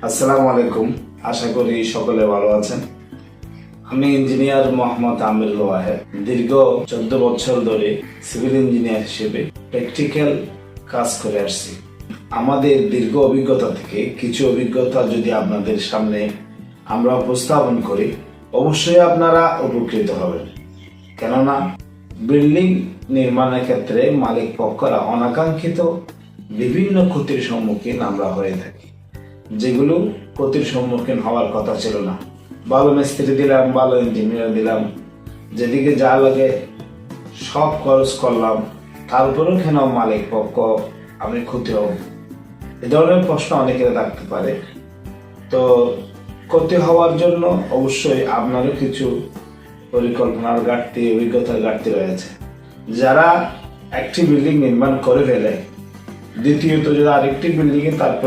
আসসালামু আলাইকুম। আশা করি সকলে ভালো আছেন। আমি ইঞ্জিনিয়ার মোহাম্মদ আমিরুল ওয়াহেদ। দীর্ঘ 14 বছর ধরে সিভিল ইঞ্জিনিয়ার হিসেবে প্র্যাকটিক্যাল কাজ করে আসছি। আমাদের দীর্ঘ অভিজ্ঞতা থেকে কিছু অভিজ্ঞতা যদি আপনাদের সামনে আমরা উপস্থাপন করি, অবশ্যই আপনারা উপকৃত হবেন। কেননা বিল্ডিং নির্মাণের ক্ষেত্রে মালিক পক্ষরা অনাকাঙ্ক্ষিত বিভিন্ন ক্ষতির সম্মুখীন আমরা হয়ে থাকি, যেগুলো ক্ষতির সম্মুখীন হওয়ার কথা ছিল না। ভালো মিস্ত্রি দিলাম, ভালো ইঞ্জিনিয়ার দিলাম, যেদিকে যা লাগে সব খরচ করলাম, তারপরেও কেন মালিক পক্ষ আমি ক্ষতি হব? এ ধরনের প্রশ্ন অনেকের থাকতে পারে। তো ক্ষতি হওয়ার জন্য অবশ্যই আপনারও কিছু পরিকল্পনার ঘাটতি, অভিজ্ঞতার ঘাটতি রয়েছে। যারা একটি বিল্ডিং নির্মাণ করে ফেলে, দ্বিতীয়ত যদি আরেকটি বিল্ডিং এ তারপর